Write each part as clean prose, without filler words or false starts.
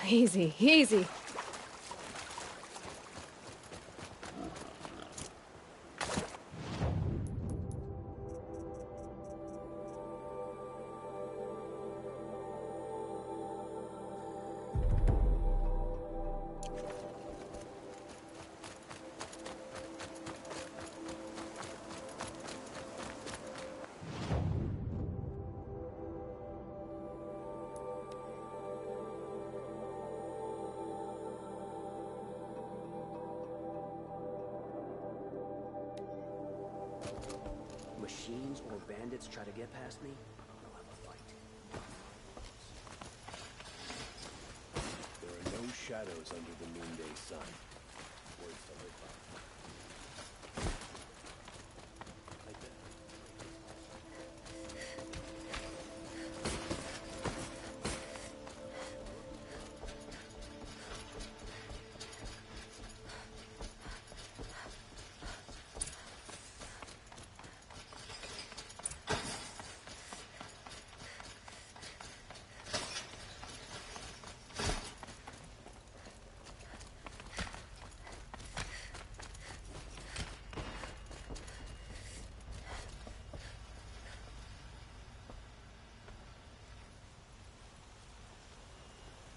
Easy, easy. Machines or bandits try to get past me, I'll have a fight. There are no shadows under the noonday sun. Words to live by. Like that.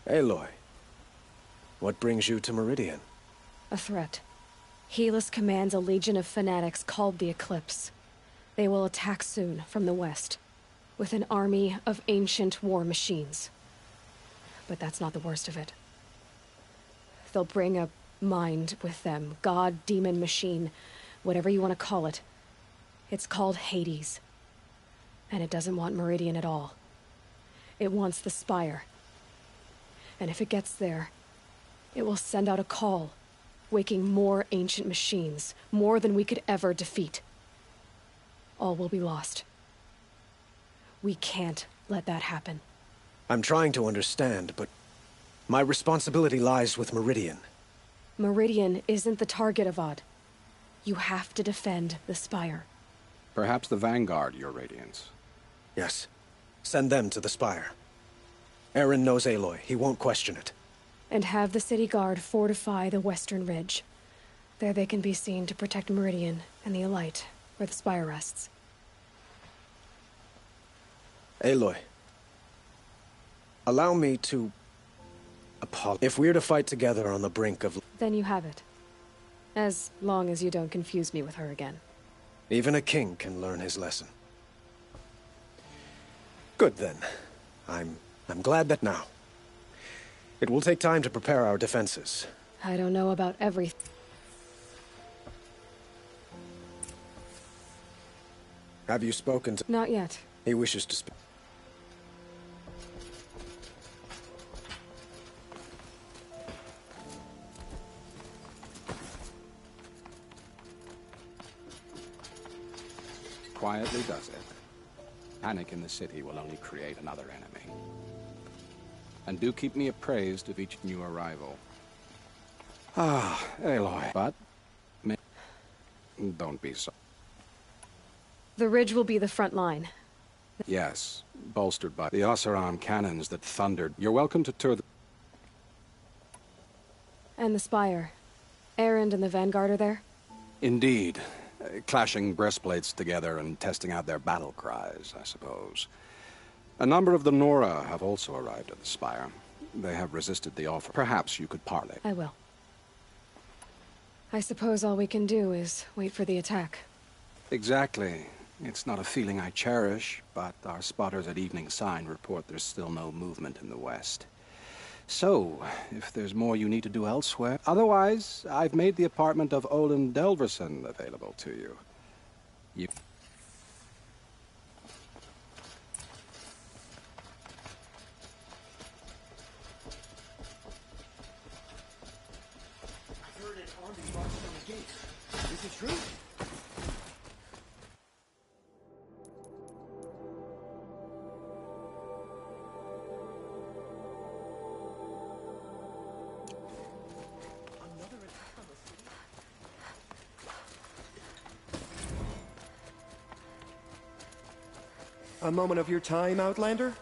Aloy, what brings you to Meridian? A threat. Helis commands a legion of fanatics called the Eclipse. They will attack soon from the west, with an army of ancient war machines. But that's not the worst of it. They'll bring a mind with them, god, demon, machine, whatever you want to call it. It's called Hades. And it doesn't want Meridian at all. It wants the Spire. And if it gets there, it will send out a call, waking more ancient machines, more than we could ever defeat. All will be lost. We can't let that happen. I'm trying to understand, but my responsibility lies with Meridian. Meridian isn't the target, Avad. You have to defend the Spire. Perhaps the Vanguard, Your Radiance. Yes. Send them to the Spire. Eren knows Aloy. He won't question it. And have the city guard fortify the western ridge. There they can be seen to protect Meridian and the Elite, where the Spire rests. Aloy, allow me to apologize. If we're to fight together on the brink of... Then you have it. As long as you don't confuse me with her again. Even a king can learn his lesson. Good then. I'm glad that now. It will take time to prepare our defenses. I don't know about everything. Have you spoken to... Not yet. He wishes to speak. Quietly does it. Panic in the city will only create another enemy. And do keep me appraised of each new arrival. Ah, Aloy. But... don't be so... The ridge will be the front line. Yes, bolstered by the Oseram cannons that thundered. You're welcome to tour the... And the Spire. Erend and the Vanguard are there? Indeed. Clashing breastplates together and testing out their battle cries, I suppose. A number of the Nora have also arrived at the Spire. They have resisted the offer. Perhaps you could parley. I will. I suppose all we can do is wait for the attack. Exactly. It's not a feeling I cherish, but our spotters at Evening Sign report there's still no movement in the west. So, if there's more you need to do elsewhere... Otherwise, I've made the apartment of Olin Delverson available to you. I've heard an army marching on the gates. Is it true? A moment of your time, Outlander?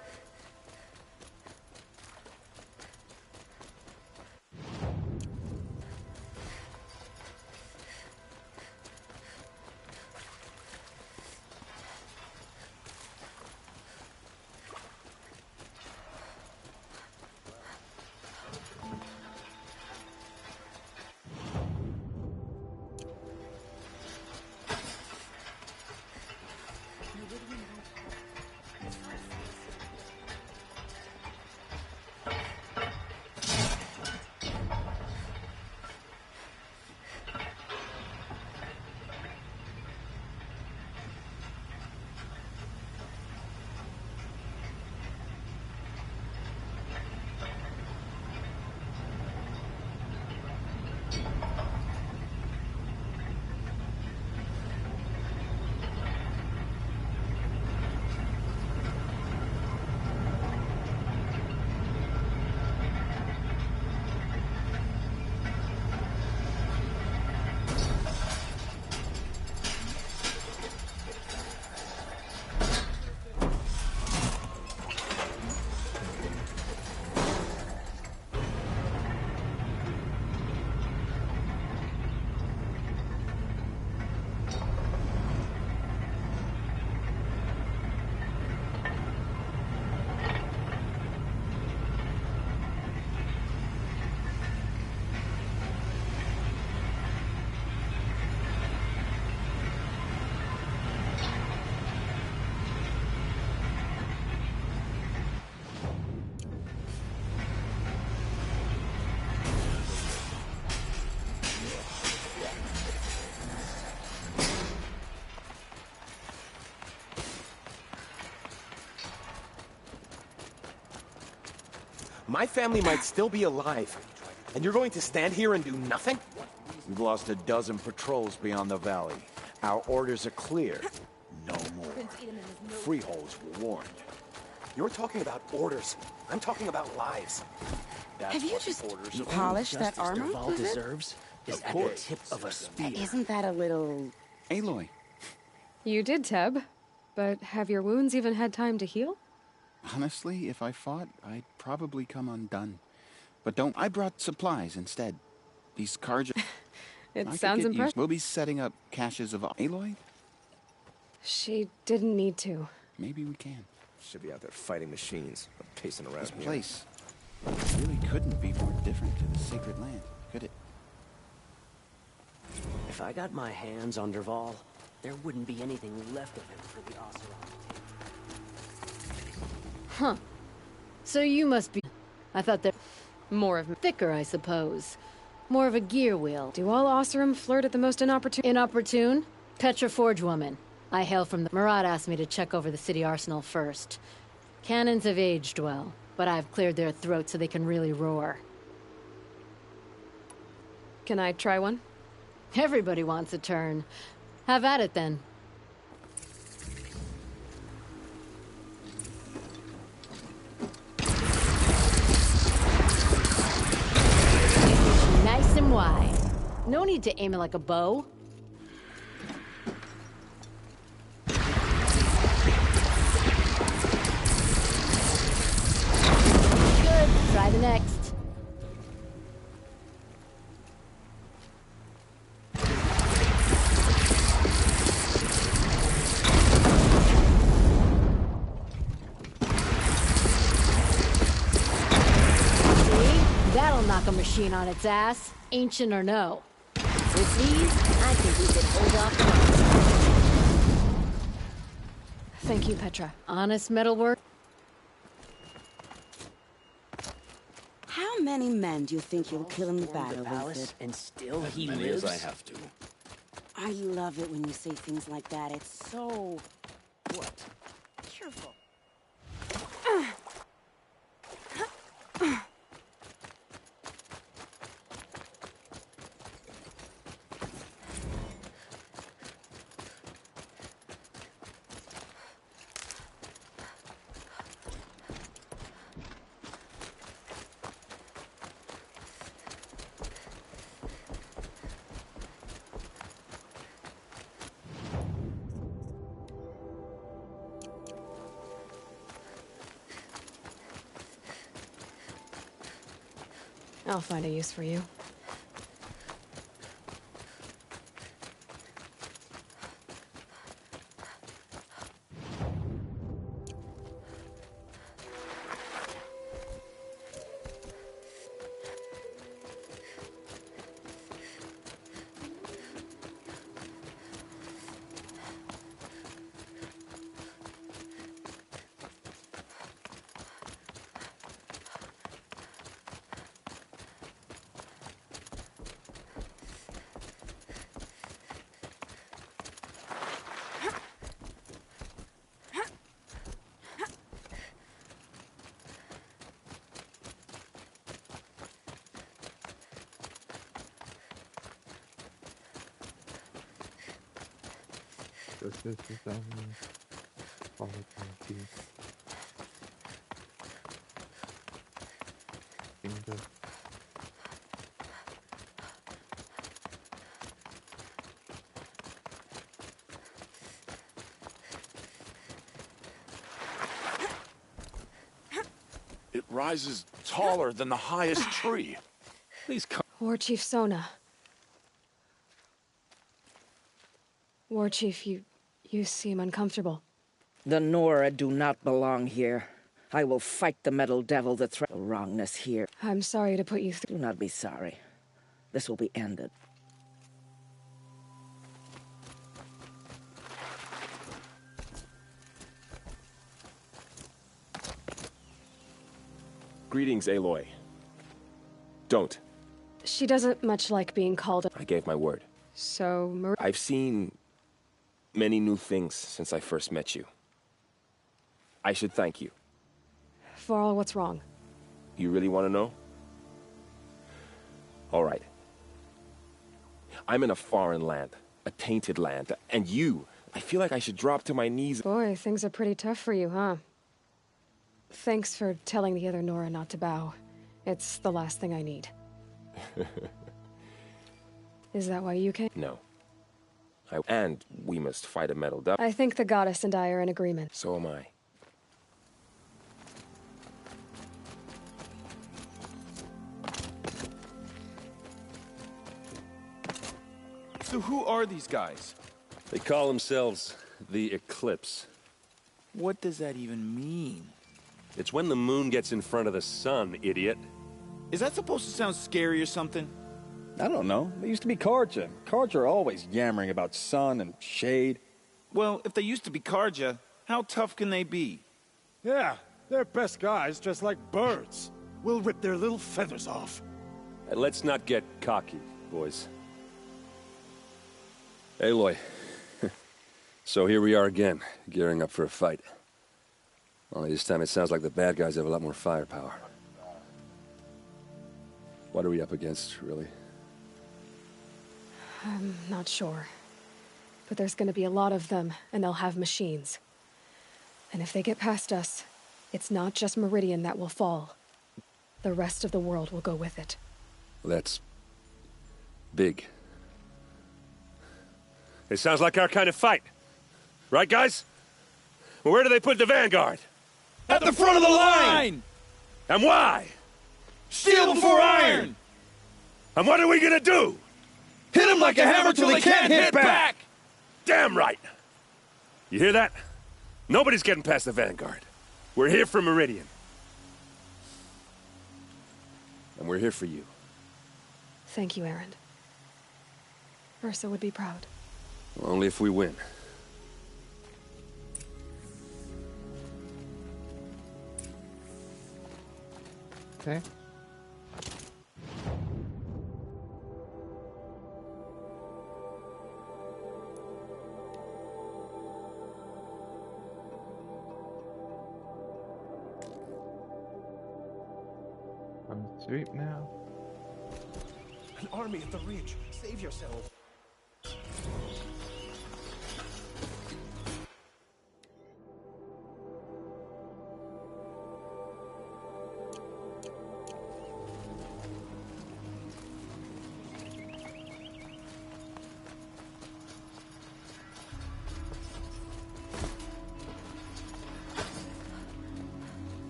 My family might still be alive, and you're going to stand here and do nothing? We've lost a dozen patrols beyond the valley. Our orders are clear. No more. Freeholds were warned. You're talking about orders. I'm talking about lives. That's Have you what the just orders are. polished that armor? Dervahl with it? deserves is at the tip of a spear. Isn't that a little... Aloy, You did, Teb. But have your wounds even had time to heal? honestly, if I fought, I'd probably come undone. But don't... I brought supplies instead. These carja... It sounds impressive. We'll be setting up caches of... Aloy? She didn't need to. Maybe we can. Should be out there fighting machines, not pacing around This here. place really couldn't be more different to the sacred land, could it? If I got my hands on Dervahl, there wouldn't be anything left of him for the Oseram. Huh. So you must be... I thought they're more of thicker, I suppose. More of a gear wheel. Do all Oseram flirt at the most inopportune? Inopportune? Petra Forge woman. I hail from the... Murad asked me to check over the city arsenal first. Cannons have aged well, but I've cleared their throats so they can really roar. Can I try one? Everybody wants a turn. Have at it, then. Nice and wide. No need to aim it like a bow. Good. Try the next. That'll knock a machine on its ass, ancient or no. With these, I think we could hold off. Thank you, Petra. Honest metalwork. How many men do you think you'll kill in the battle with palace, it? and still he Many lives. as I have to. I love it when you say things like that. It's so... What? cheerful. I'll find a use for you. It rises taller than the highest tree. Please come. War Chief Sona. War Chief, you seem uncomfortable. The Nora do not belong here. I will fight the metal devil that threatens wrongness here. I'm sorry to put you through. Do not be sorry. This will be ended. Greetings, Aloy. Don't. She doesn't much like being called. I gave my word. So, I've seen many new things since I first met you. I should thank you. For all what's wrong. You really want to know? All right. I'm in a foreign land, a tainted land, and I feel like I should drop to my knees. Boy, things are pretty tough for you, huh? Thanks for telling the other Nora not to bow. It's the last thing I need. Is that why you came? No. And we must fight a metal devil. I think the goddess and I are in agreement. So am I. So who are these guys? They call themselves the Eclipse. What does that even mean? It's when the moon gets in front of the sun, idiot. Is that supposed to sound scary or something? I don't know. They used to be Karja. Karja are always yammering about sun and shade. Well, if they used to be Karja, how tough can they be? Yeah, they're best guys dressed like birds. We'll rip their little feathers off. Let's not get cocky, boys. Aloy. So here we are again, gearing up for a fight. Only this time it sounds like the bad guys have a lot more firepower. What are we up against, really? I'm not sure. But there's gonna be a lot of them, and they'll have machines. And if they get past us, it's not just Meridian that will fall. The rest of the world will go with it. That's big. It sounds like our kind of fight. Right, guys? Well, where do they put the Vanguard? At the front of the line! And why? Steel before iron! And what are we gonna do? Hit them like a hammer till they can't hit back! Damn right! You hear that? Nobody's getting past the Vanguard. We're here for Meridian. And we're here for you. Thank you, Erend. Ursa would be proud. Only if we win. Okay. I'm asleep now. An army at the ridge. Save yourself.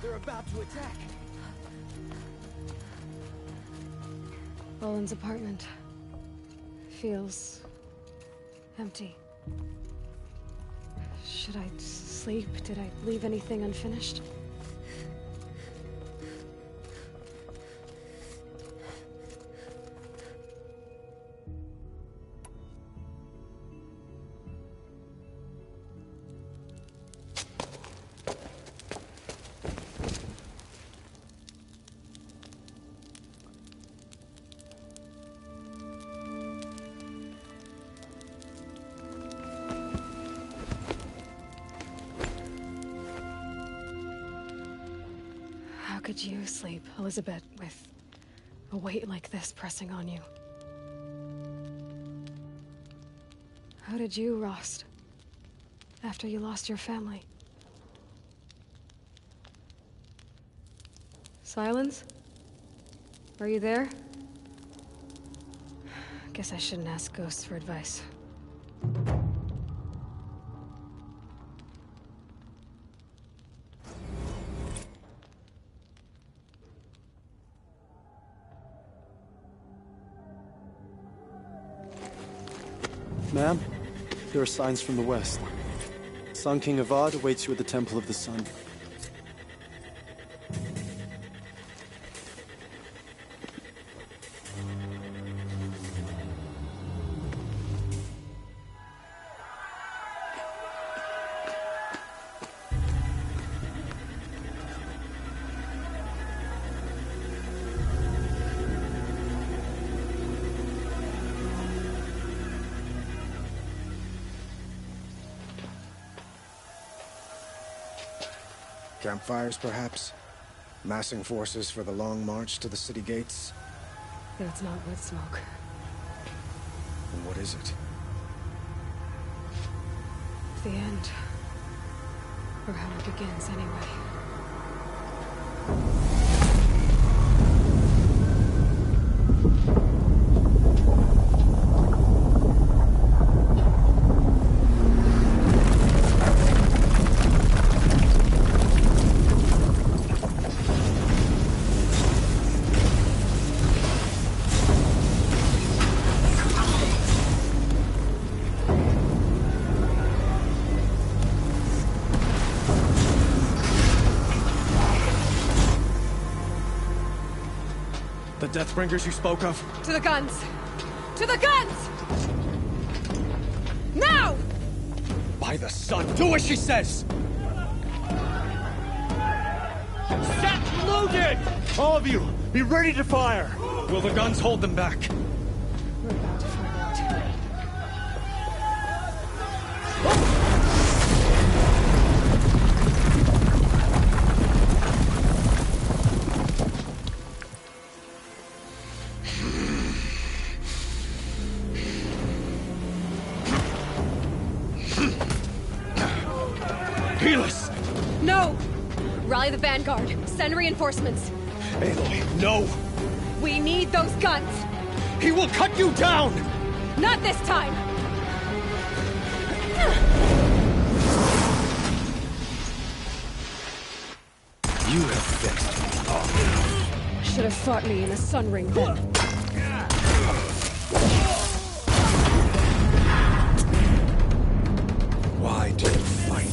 They're about to attack. Roland's apartment feels empty. Should I sleep? Did I leave anything unfinished? How could you sleep, Elizabeth, with a weight like this pressing on you? How did you, Rost, after you lost your family? Silence? Are you there? Guess I shouldn't ask ghosts for advice. Ma'am, there are signs from the west. Sun King Avad awaits you at the Temple of the Sun. Campfires, perhaps? Massing forces for the long march to the city gates? That's not wood smoke. And what is it? The end. Or how it begins, anyway. The Deathbringers you spoke of? To the guns! To the guns! Now! By the sun, do as she says! Set loaded! All of you, be ready to fire! Will the guns hold them back? We're about to find out. Helis! No! Rally the vanguard. Send reinforcements. Aloy, no! We need those guns! He will cut you down! Not this time! You have fixed. Should have fought me in a sun ring then. Why do you fight?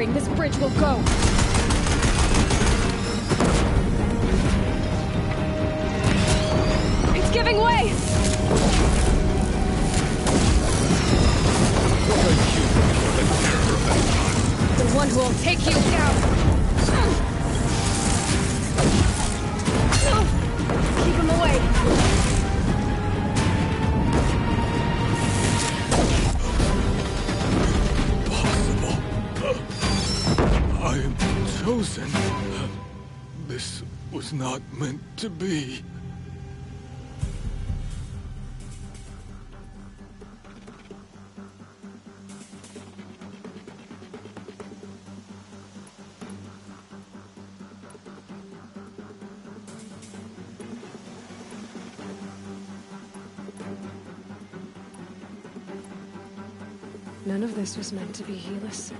This bridge will go. It's giving way! The one who will take you down! Keep him away! I am chosen. This was not meant to be. None of this was meant to be, Helis.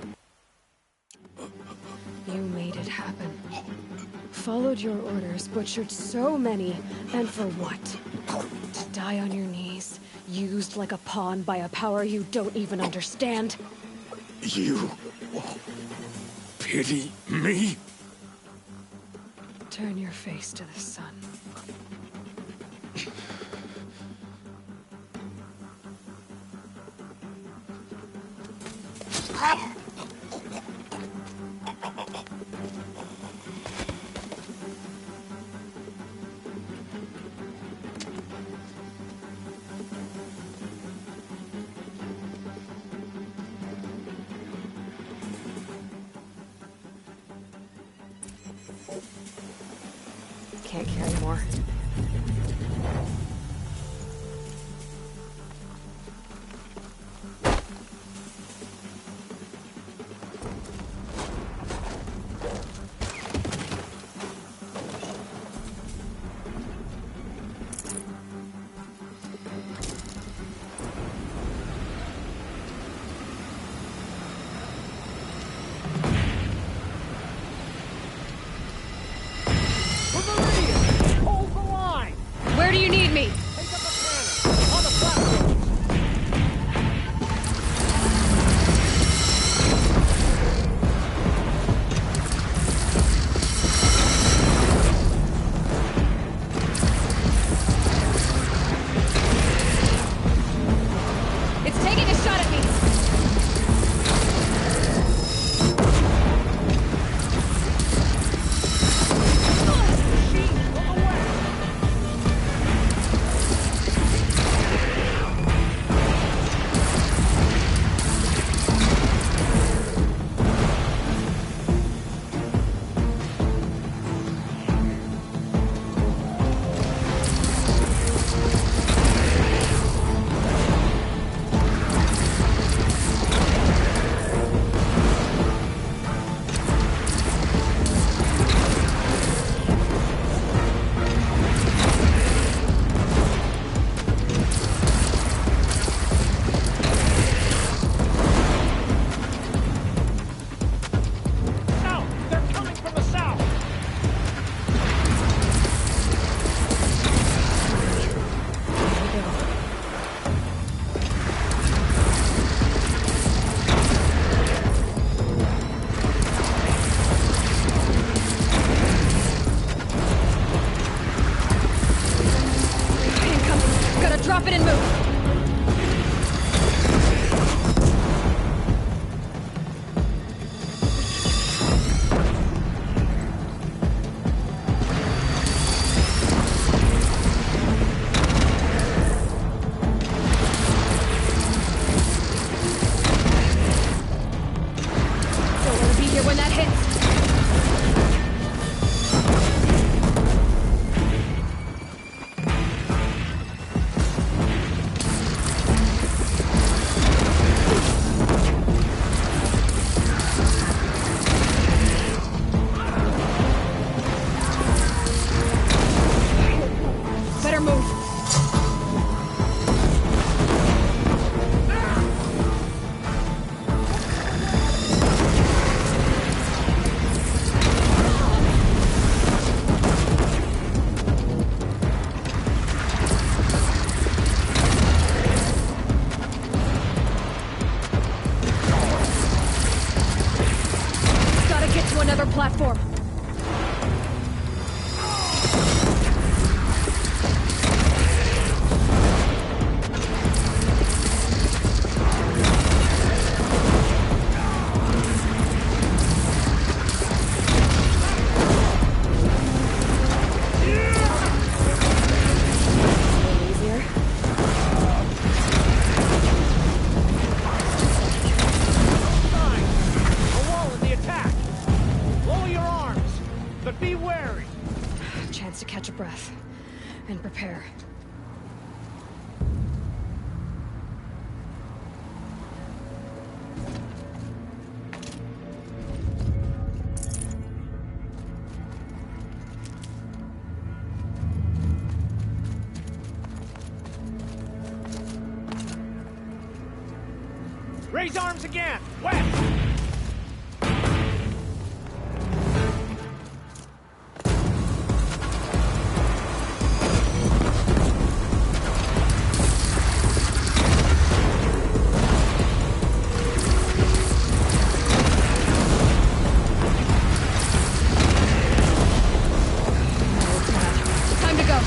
You made it happen. Followed your orders, butchered so many, and for what? To die on your knees, used like a pawn by a power you don't even understand? You pity me? Turn your face to the sun. Can't carry more. shot at me! Drop it and move! Don't want to be here when that hits! Better move. Gotta get to another platform. Be wary! Chance to catch a breath and prepare. Raise arms again! West! Time to go.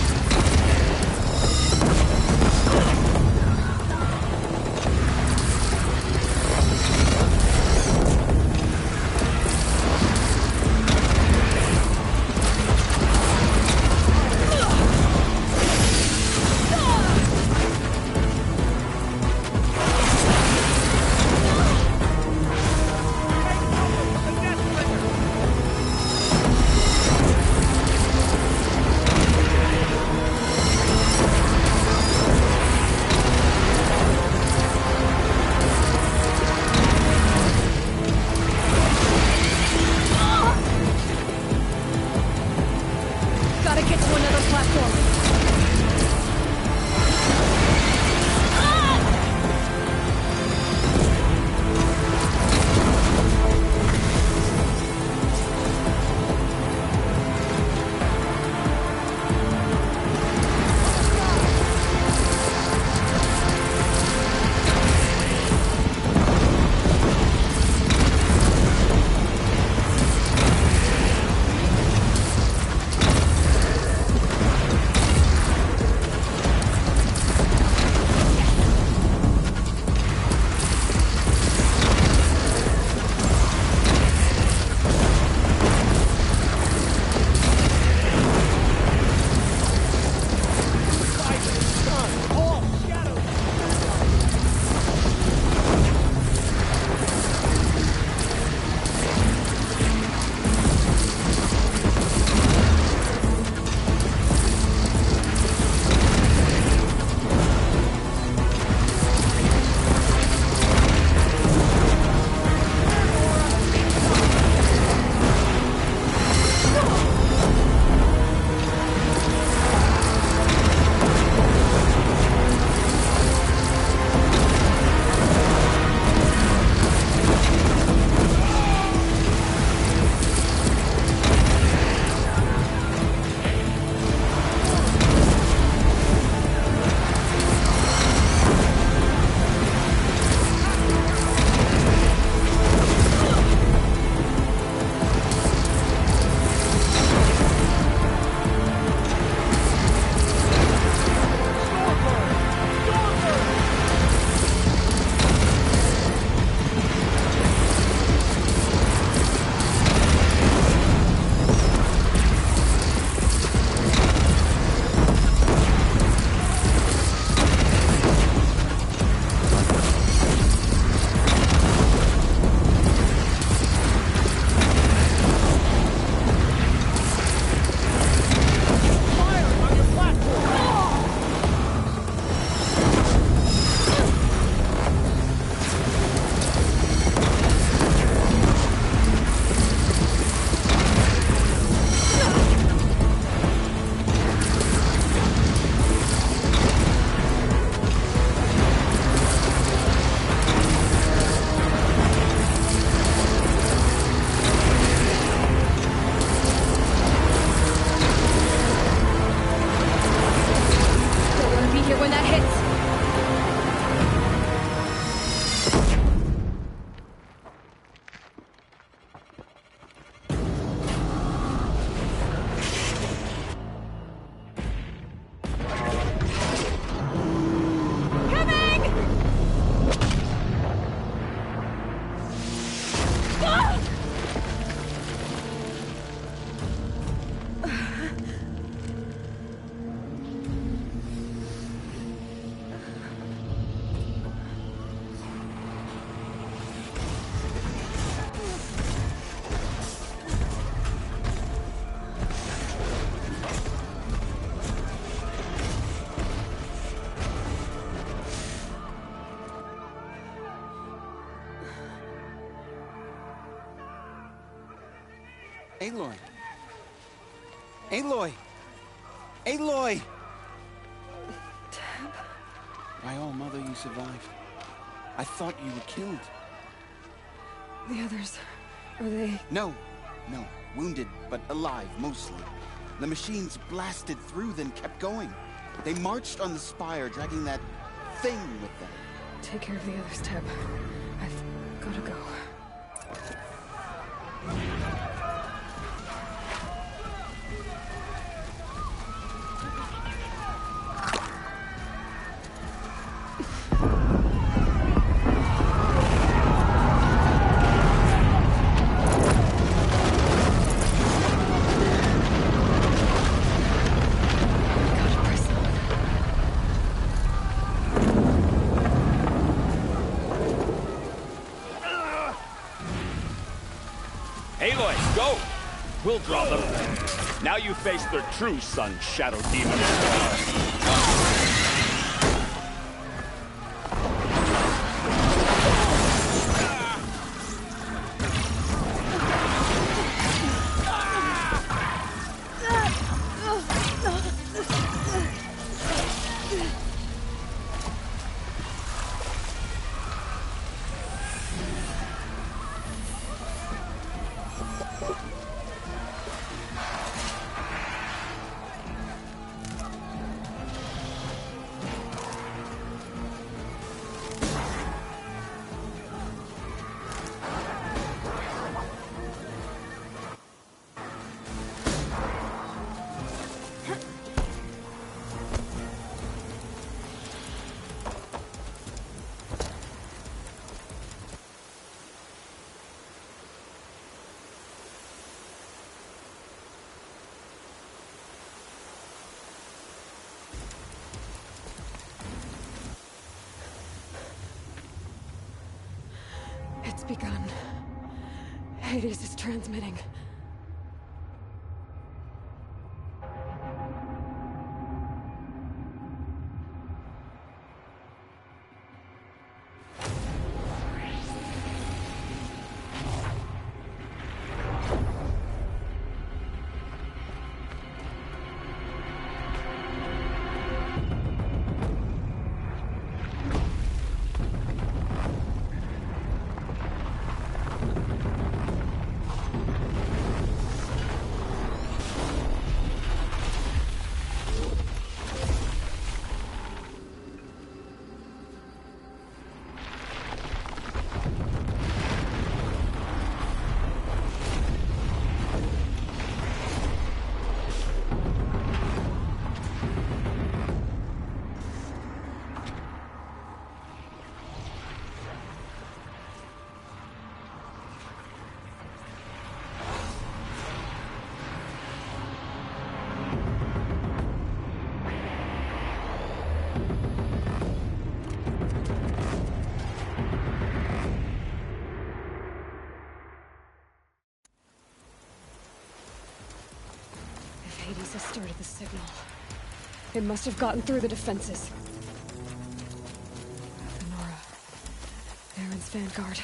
Aloy! Aloy! Aloy! Tab? My own mother, you survived. I thought you were killed. The others, are they... No. Wounded, but alive, mostly. The machines blasted through, then kept going. They marched on the spire, dragging that thing with them. Take care of the others, Tab. I've gotta go. Aloy, go! We'll draw them. Now you face their true son, Shadow Demon. It's begun. Hades is transmitting. Hades has started the signal. It must have gotten through the defenses. Nora. Aaron's vanguard.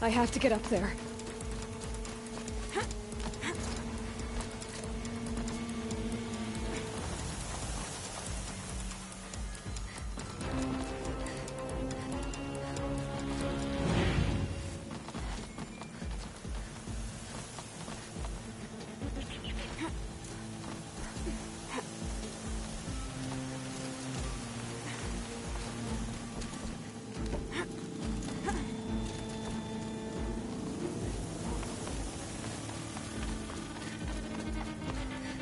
I have to get up there.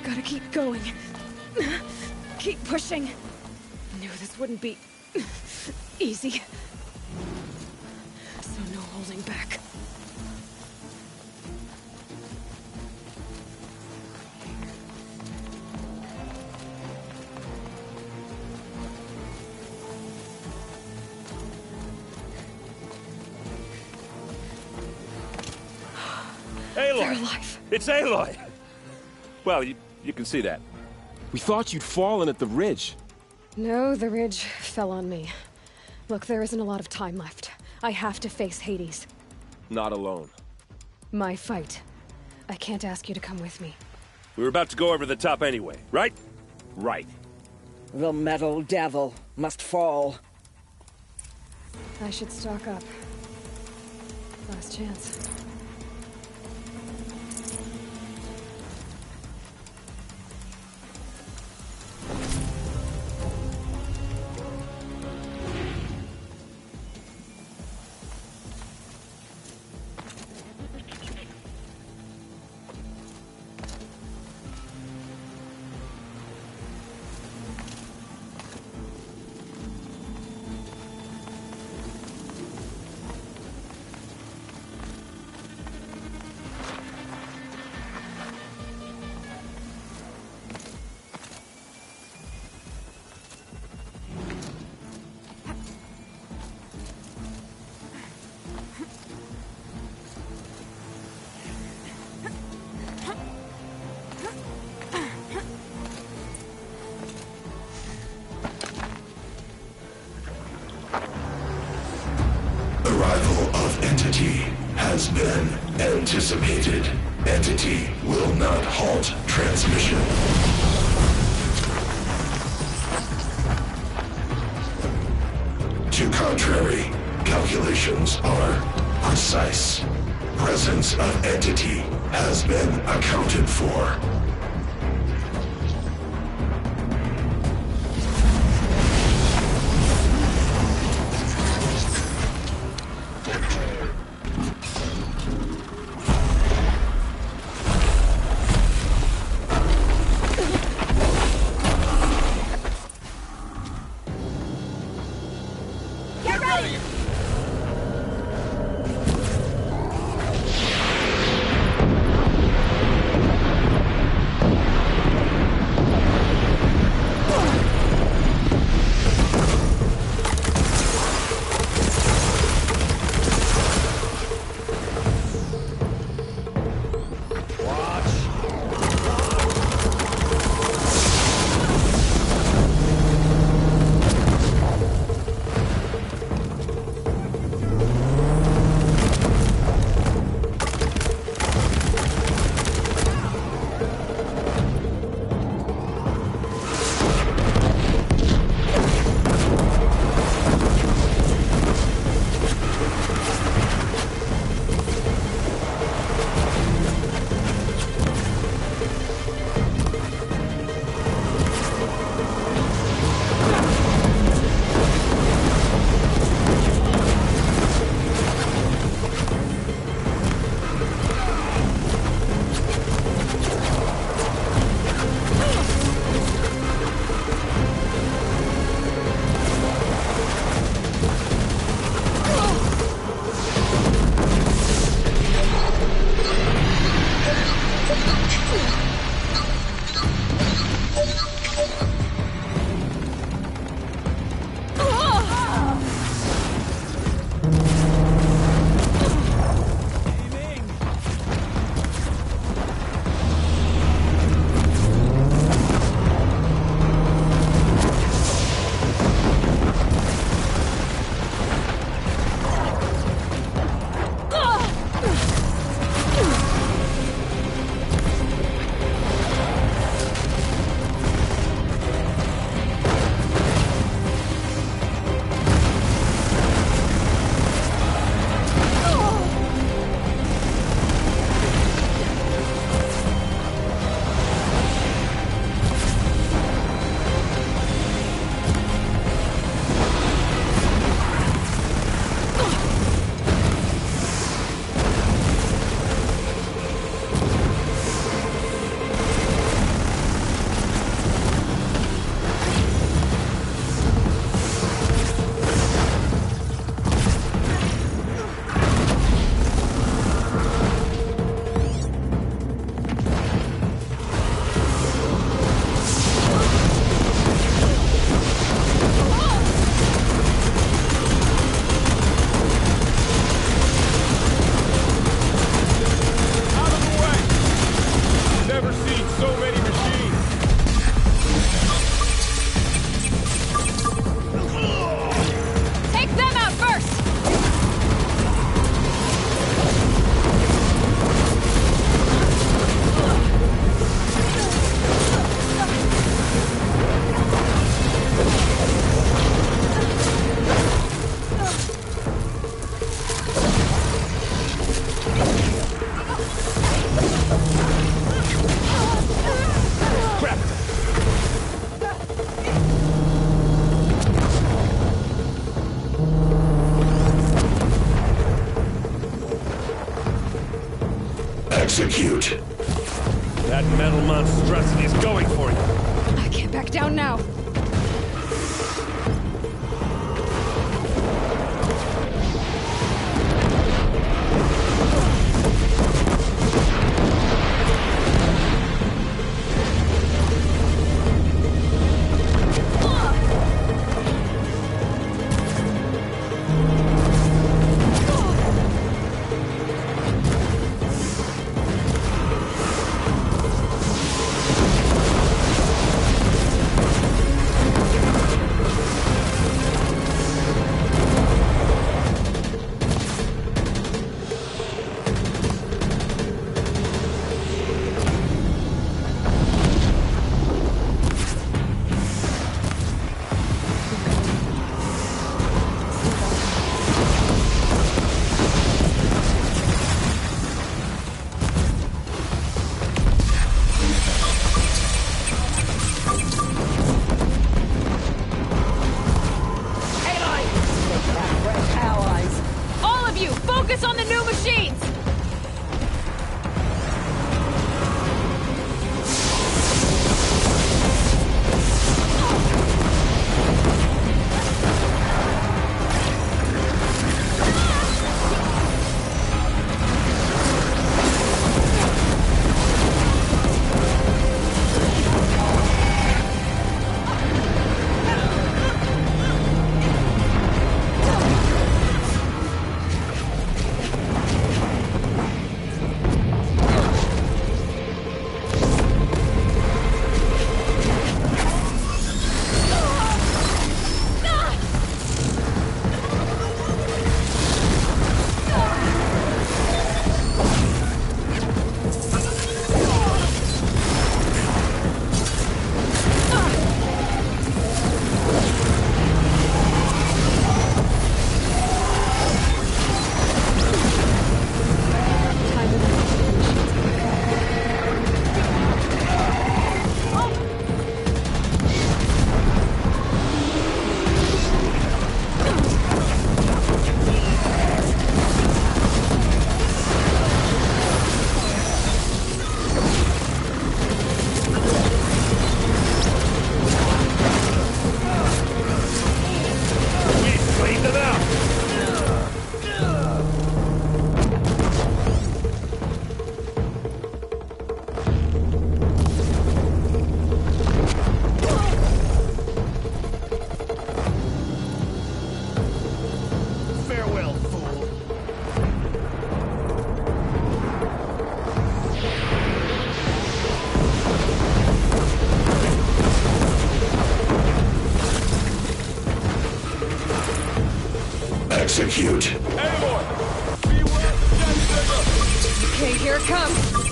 Gotta keep going. Keep pushing. Knew this wouldn't be easy. So no holding back. Aloy! They're alive. It's Aloy! Well, you can see that. We thought you'd fallen at the ridge. No, the ridge fell on me. Look, there isn't a lot of time left. I have to face Hades. Not alone. My fight. I can't ask you to come with me. We were about to go over the top anyway, right? Right. The metal devil must fall. I should stock up. Last chance. Arrival of Entity has been anticipated. Entity will not halt transmission. To contrary, calculations are precise. Presence of Entity has been accounted for. Execute. That metal monstrosity is going for you. I can't back down now. Focus on the new machines! Execute. Okay, here it comes.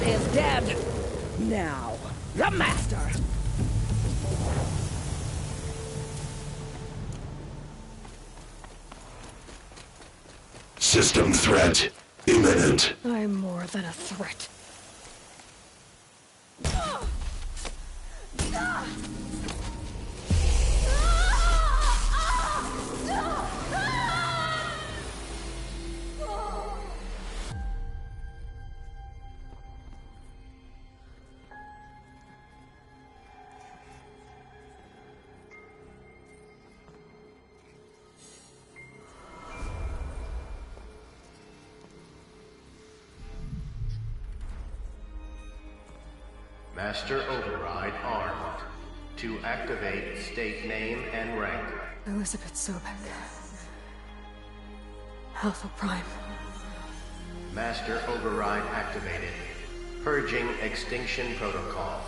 is dead. Now, the Master. System threat imminent. I'm more than a threat. Master Override armed. To activate, state name and rank. Elizabeth Sobek. Alpha Prime. Master Override activated. Purging Extinction Protocol.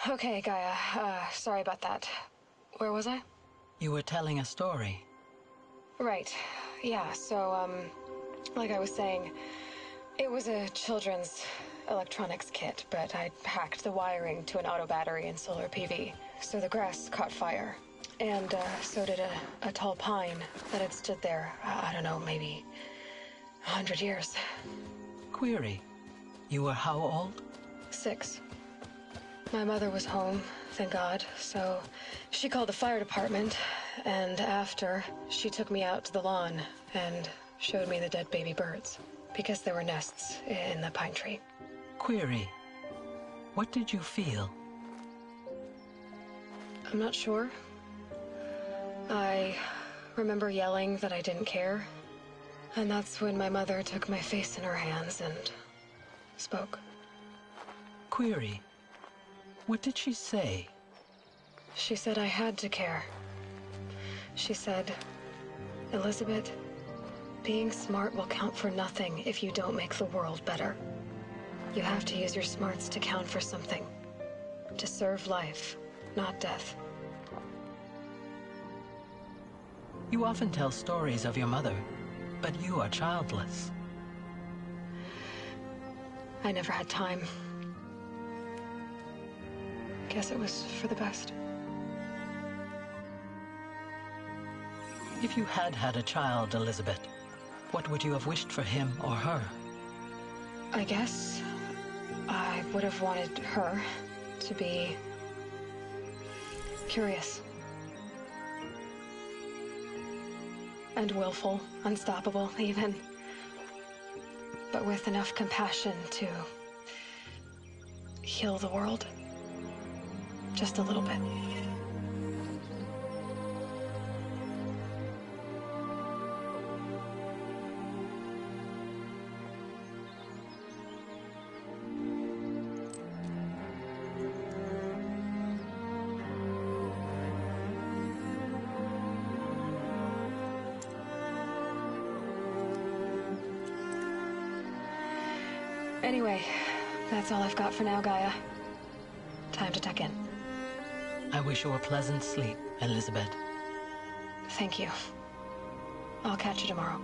Okay, Gaia. Sorry about that. Where was I? You were telling a story. Right. Yeah, so, like I was saying, it was a children's electronics kit, but I'd hacked the wiring to an auto battery and solar PV. So the grass caught fire. And, so did a tall pine that had stood there, I don't know, maybe 100 years. Query. You were how old? 6. My mother was home, thank God, so she called the fire department, and after, she took me out to the lawn and showed me the dead baby birds, because there were nests in the pine tree. Query. What did you feel? I'm not sure. I remember yelling that I didn't care, and that's when my mother took my face in her hands and spoke. Query. What did she say? She said I had to care. She said, Elizabeth, being smart will count for nothing if you don't make the world better. You have to use your smarts to count for something. To serve life, not death. You often tell stories of your mother, but you are childless. I never had time. Guess it was for the best. If you had had a child, Elizabeth, what would you have wished for him or her? I guess I would have wanted her, to be curious. And willful, unstoppable, even. But with enough compassion to heal the world. Just a little bit. Anyway, that's all I've got for now, Gaia. Time to tuck in. I wish you a pleasant sleep, Elizabeth. Thank you. I'll catch you tomorrow.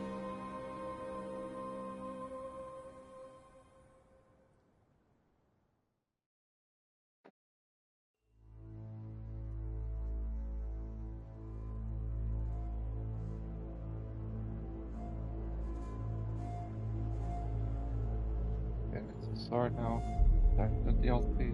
And it's a sword now. Back to the DLC.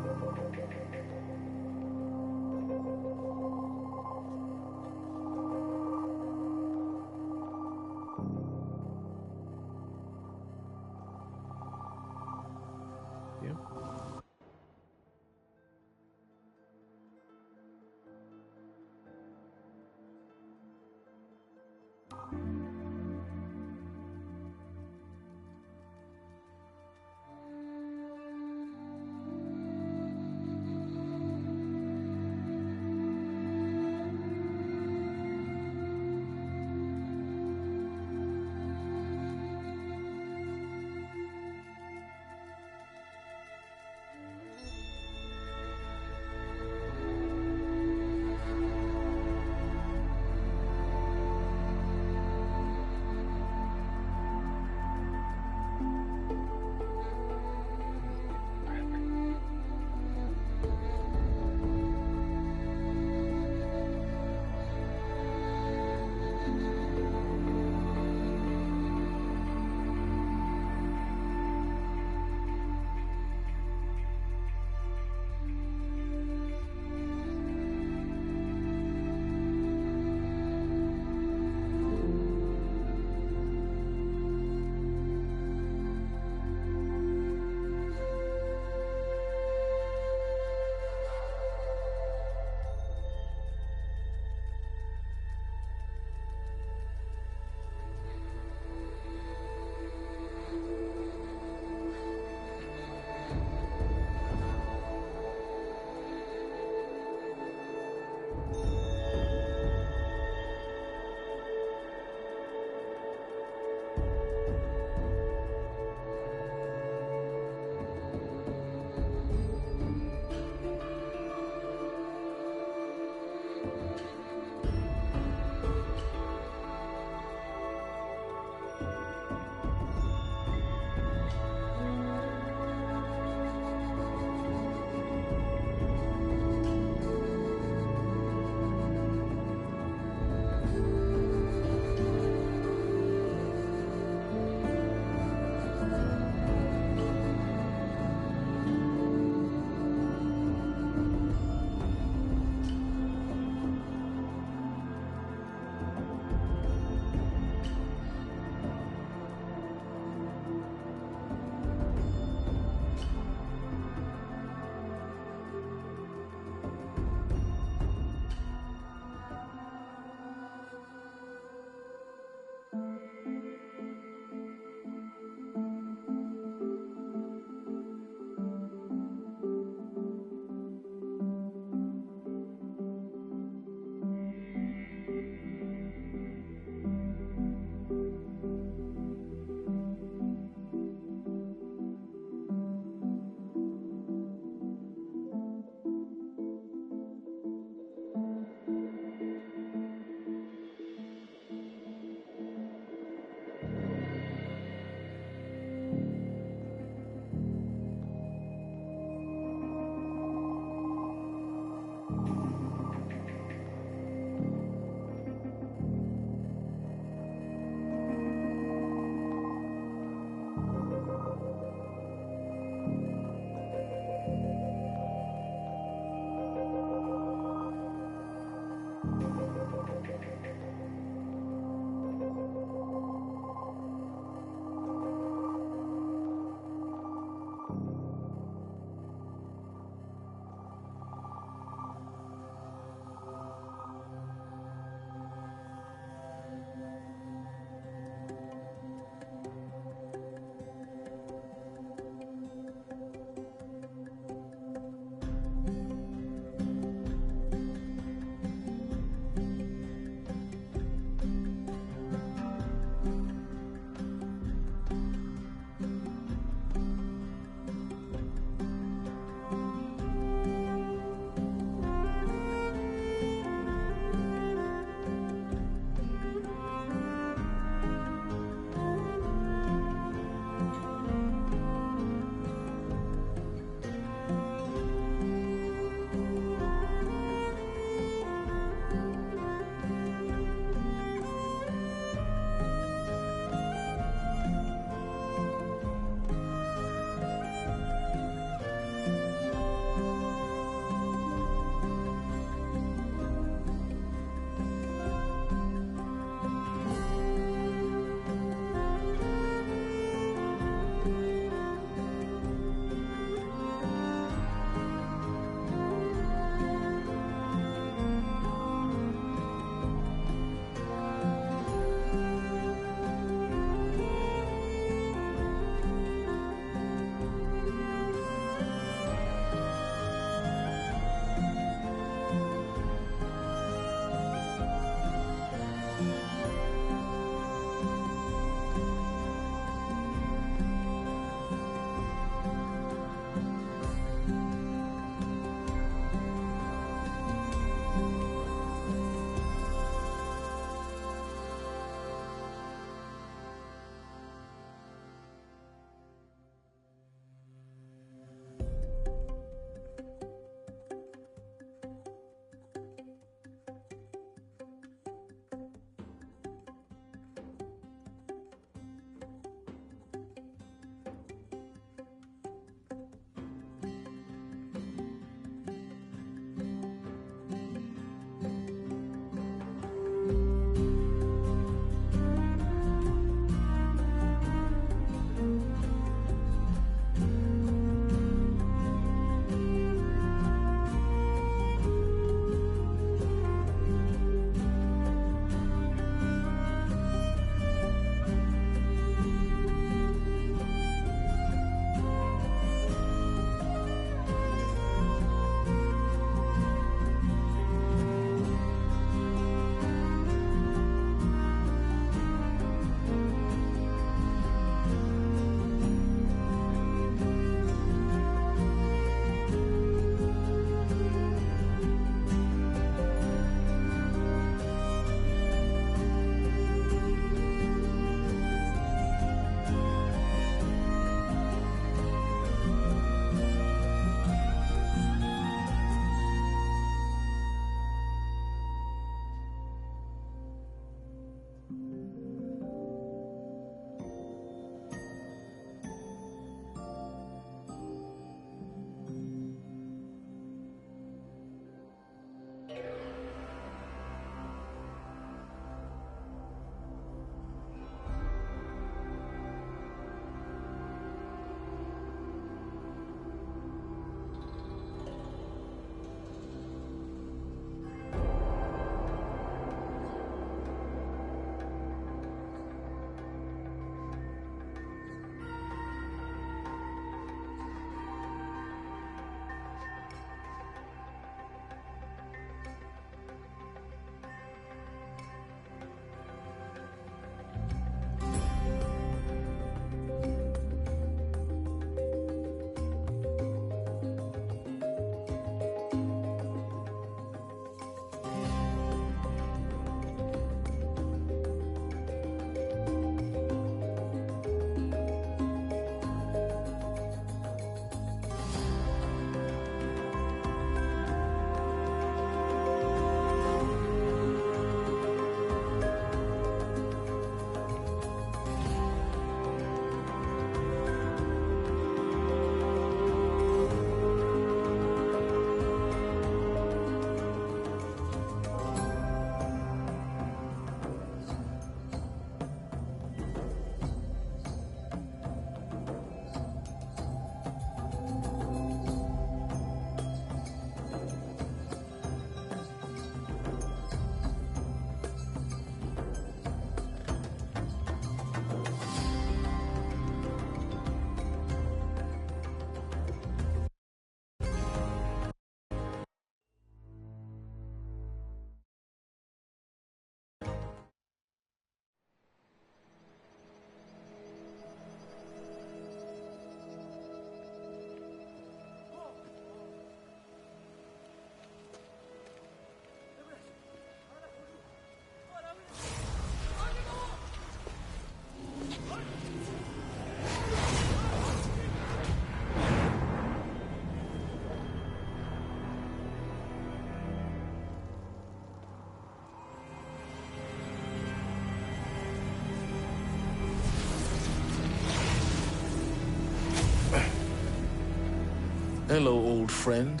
Hello, old friend.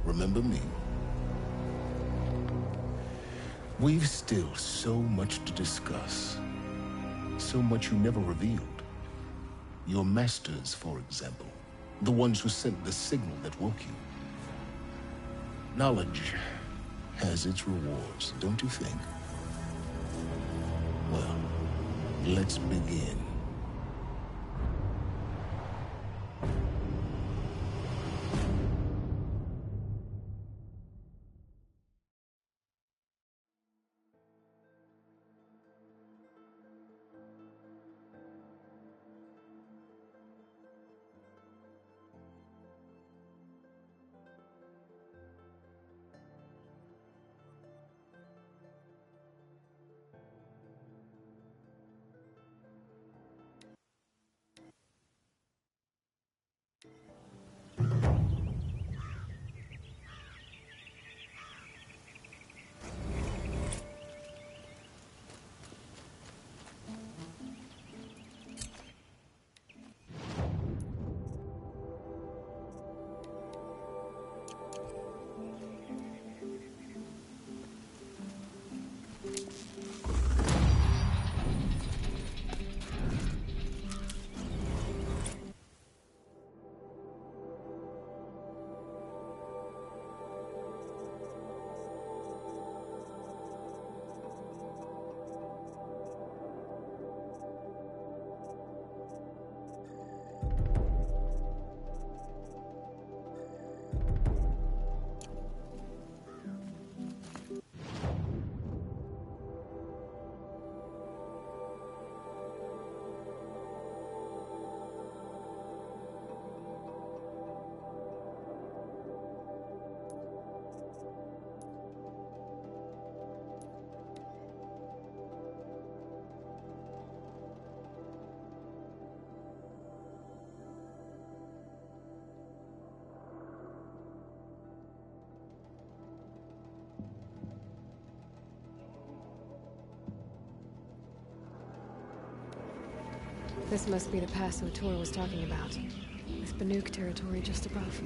Remember me? We've still so much to discuss. So much you never revealed. Your masters, for example. The ones who sent the signal that woke you. Knowledge has its rewards, don't you think? Well, let's begin. This must be the pass O'Tor was talking about, with Banuk territory just above.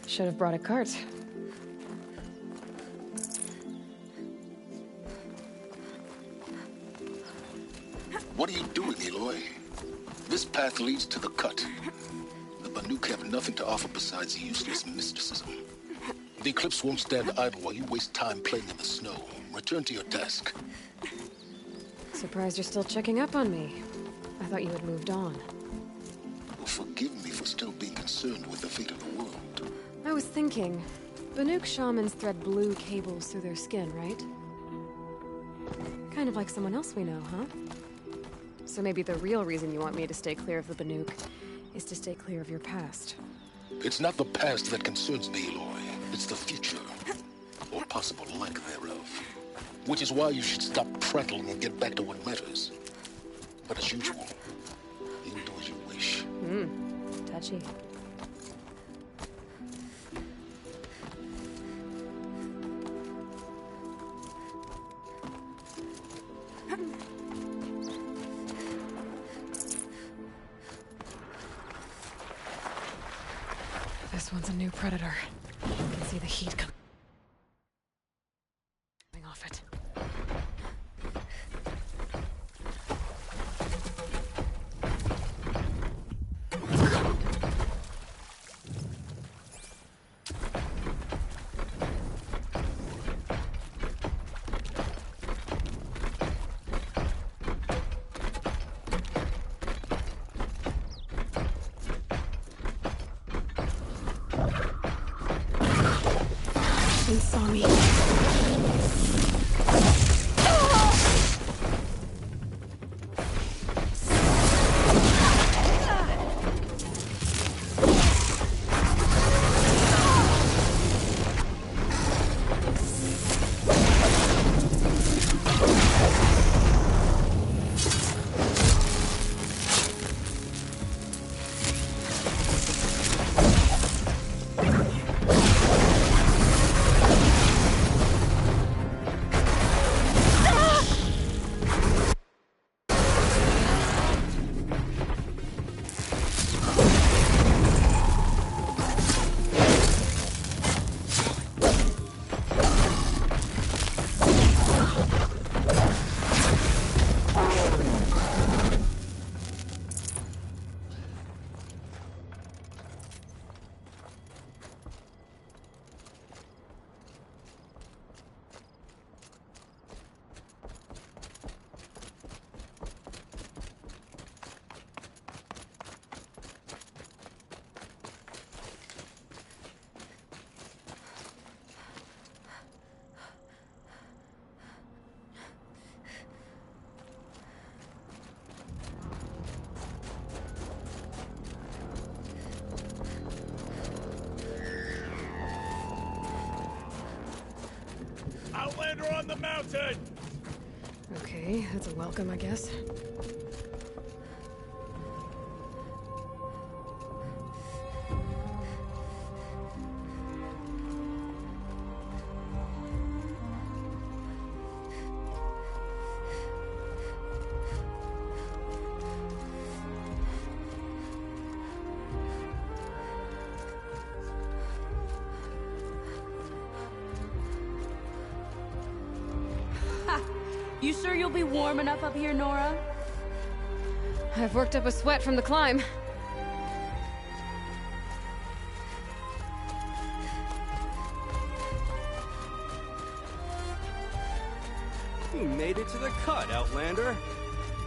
Should have brought a cart. What are you doing, Aloy? This path leads to the cut. The Banuk have nothing to offer besides useless mysticism. The Eclipse won't stand idle while you waste time playing in the snow. Return to your task. Surprised you're still checking up on me. I thought you had moved on. Well, forgive me for still being concerned with the fate of the world. I was thinking, Banuk shamans thread blue cables through their skin, right? Kind of like someone else we know, huh? So maybe the real reason you want me to stay clear of the Banuk is to stay clear of your past. It's not the past that concerns me, Aloy. It's the future. Or possible lack thereof. Which is why you should stop prattling and get back to what matters. But as usual, you do as you wish. Touchy. This one's a new predator. You can see the heat coming off it. They saw me. Outlander on the mountain! Okay, that's a welcome, I guess. You sure you'll be warm enough up here, Nora? I've worked up a sweat from the climb. You made it to the cut, Outlander.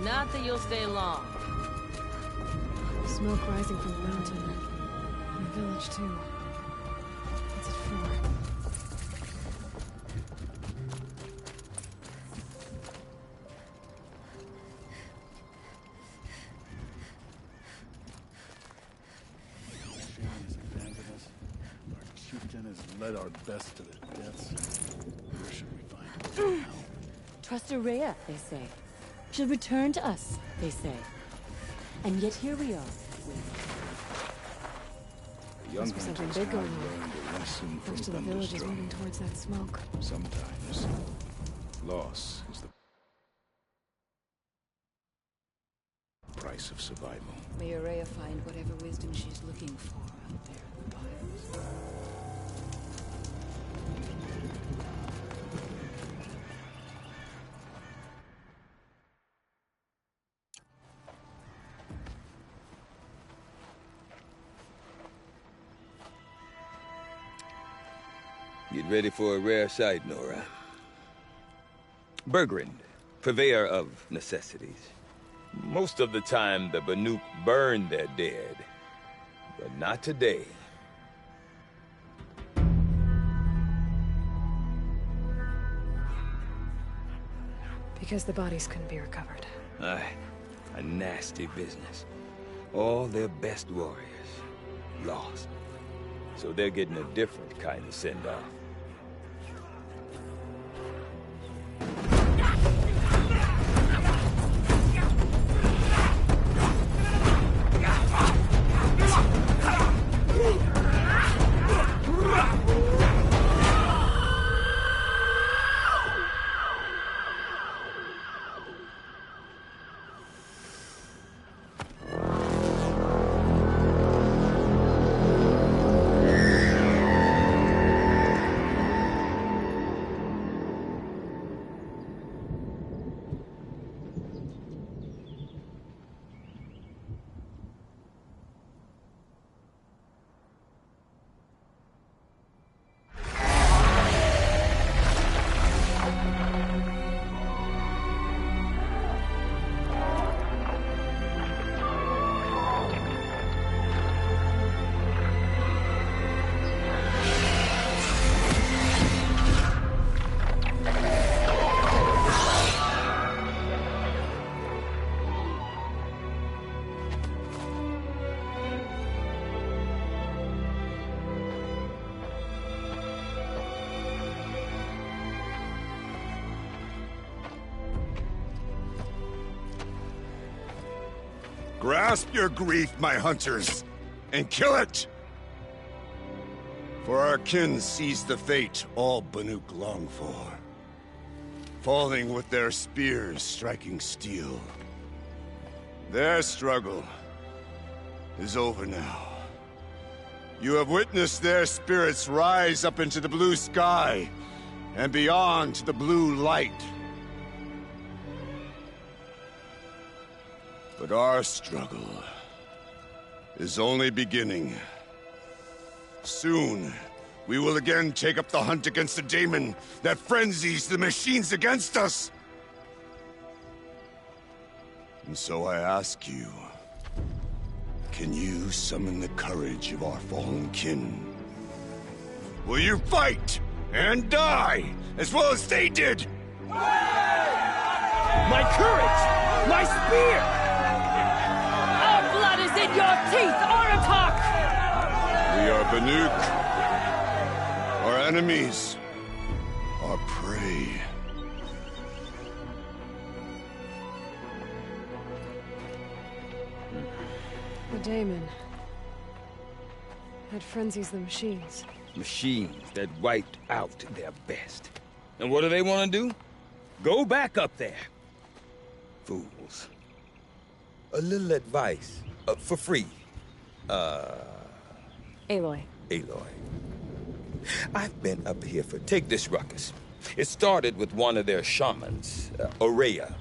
Not that you'll stay long. Smoke rising from the mountain. And the village, too. What's it for? has led our best to their deaths. Where should we find him now? Trust Araya, they say. She'll return to us, they say. And yet here we are. The young Must be something hunters big have going on. learned a lesson from Most of the village is Thunderstruck. moving towards that smoke. Sometimes, loss is the price of survival. May Araya find whatever wisdom she's looking for out there in the wilds. Get ready for a rare sight, Nora. Bergrand, purveyor of necessities. Most of the time, the Banuk burn their dead. But not today. Because the bodies couldn't be recovered. Aye, a nasty business. All their best warriors lost. So they're getting a different kind of send-off. Grasp your grief, my hunters, and kill it! For our kin sees the fate all Banuk long for. Falling with their spears striking steel. Their struggle is over now. You have witnessed their spirits rise up into the blue sky, and beyond to the blue light. But our struggle is only beginning. Soon, we will again take up the hunt against the daemon that frenzies the machines against us. And so I ask you, can you summon the courage of our fallen kin? Will you fight and die as well as they did? My courage! My spear! Our blood is in your teeth, Aratak! We are Banuk. Our enemies are prey. The daemon. That frenzies the machines. Machines that wiped out their best. And what do they want to do? Go back up there. Fools. A little advice. For free. Aloy. Aloy. I've been up here take this ruckus. It started with one of their shamans, Araya,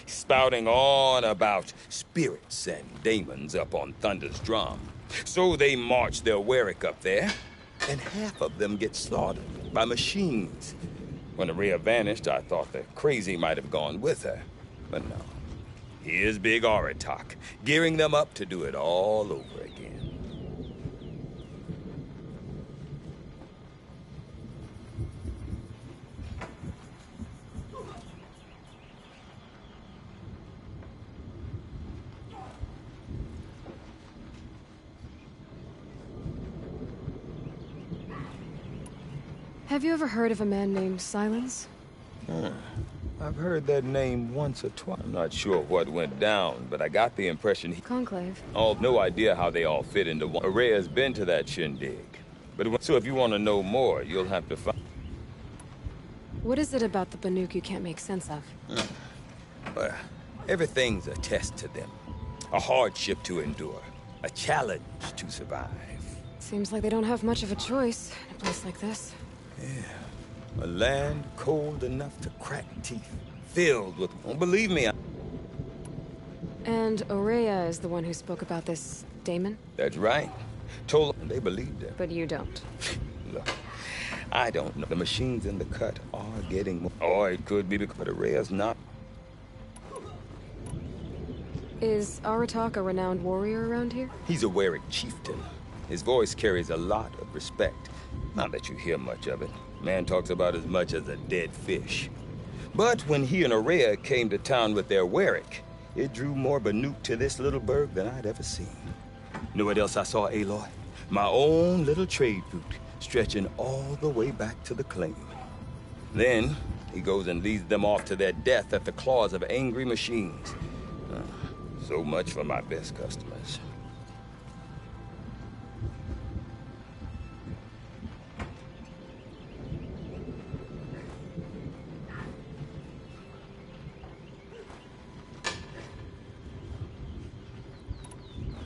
spouting on about spirits and daemons up on Thunder's drum. So they march their Warwick up there, and half of them get slaughtered by machines. When Araya vanished, I thought the crazy might have gone with her. But no. Here's Big Aratak, gearing them up to do it all over again. Have you ever heard of a man named Silence? I've heard that name once or twice. I'm not sure what went down, but I got the impression he... Conclave. No idea how they all fit into one. Araya's been to that shindig. So if you want to know more, you'll have to find... What is it about the Banuk you can't make sense of? Well, everything's a test to them. A hardship to endure. A challenge to survive. Seems like they don't have much of a choice in a place like this. Yeah. A land cold enough to crack teeth. Filled with... Don't believe me. And Aurea is the one who spoke about this daemon? That's right. Told them they believed her. But you don't. Look, I don't know. The machines in the cut are getting more... Or it could be because Araya's not... Is Aratak a renowned warrior around here? He's a Warwick chieftain. His voice carries a lot of respect. Not that you hear much of it. Man talks about as much as a dead fish. But when he and Aurea came to town with their Warwick, it drew more Banuk to this little burg than I'd ever seen. You know what else I saw, Aloy? My own little trade route, stretching all the way back to the claim. Then, he goes and leads them off to their death at the claws of angry machines. So much for my best customers.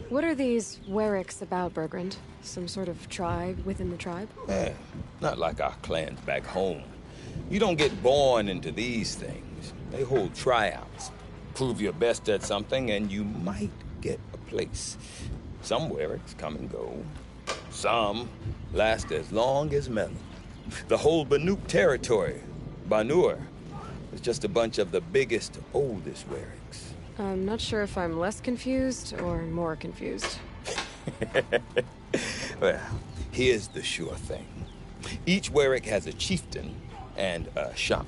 What are these Warwicks about, Bergrand? Some sort of tribe within the tribe? Not like our clans back home. You don't get born into these things. They hold tryouts. Prove your best at something, and you might get a place. Some Warwicks come and go. Some last as long as Melon. The whole Banuk territory, Banur, is just a bunch of the biggest, oldest Warwicks. I'm not sure if I'm less confused or more confused. Well, here's the sure thing. Each Warwick has a chieftain and a shaman.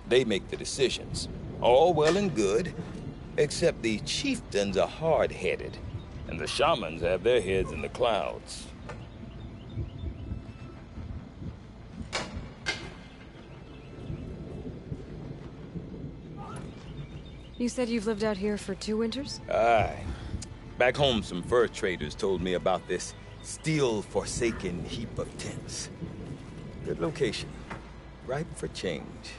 They make the decisions. All well and good, except the chieftains are hard-headed, and the shamans have their heads in the clouds. You said you've lived out here for 2 winters? Aye. Back home, some fur traders told me about this steel-forsaken heap of tents. Good location. Ripe for change.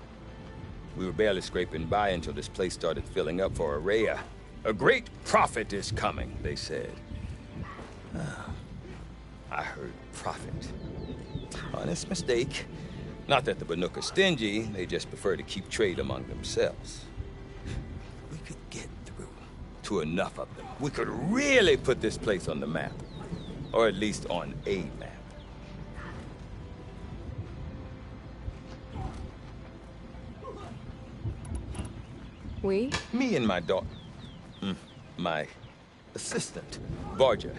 We were barely scraping by until this place started filling up for Aurea. A great prophet is coming, they said. I heard prophet. Honest mistake. Not that the Banuk are stingy, they just prefer to keep trade among themselves. We could get through to enough of them. We could really put this place on the map. Or at least on a map. We? Me and my daughter. My assistant, Barja.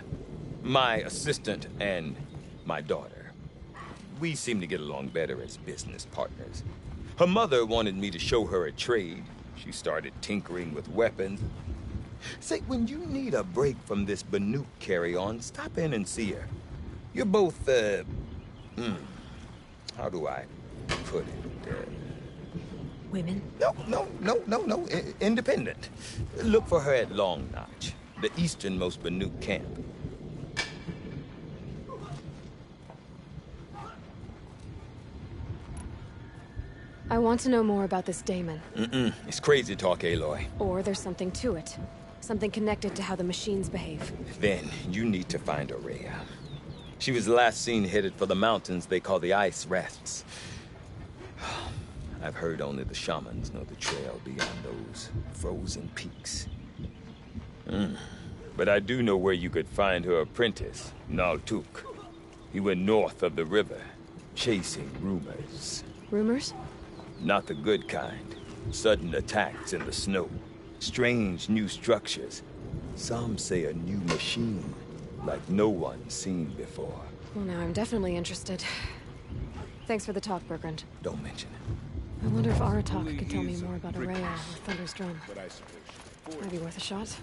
My assistant and my daughter. We seem to get along better as business partners. Her mother wanted me to show her a trade. She started tinkering with weapons. Say, when you need a break from this Banuk carry-on, stop in and see her. You're both, how do I put it? Women? No. Independent. Look for her at Long Notch, the easternmost Banuk camp. I want to know more about this daemon. It's crazy talk, Aloy. Or there's something to it. Something connected to how the machines behave. Then you need to find Aurea. She was last seen headed for the mountains they call the Ice Rafts. I've heard only the shamans know the trail beyond those frozen peaks. But I do know where you could find her apprentice, Naltuk. He went north of the river, chasing rumors. Rumors? Not the good kind. Sudden attacks in the snow. Strange new structures. Some say a new machine, like no one's seen before. Well, now I'm definitely interested. Thanks for the talk, Bergrand. Don't mention it. I wonder if Aratak could tell me more about Aurea or Thunder's drum. Might be worth a shot.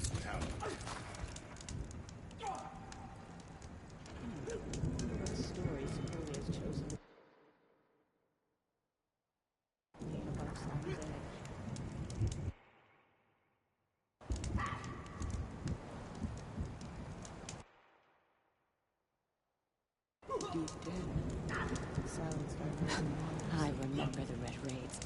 be dead. Silenced by risen waters. I remember the Red Raids.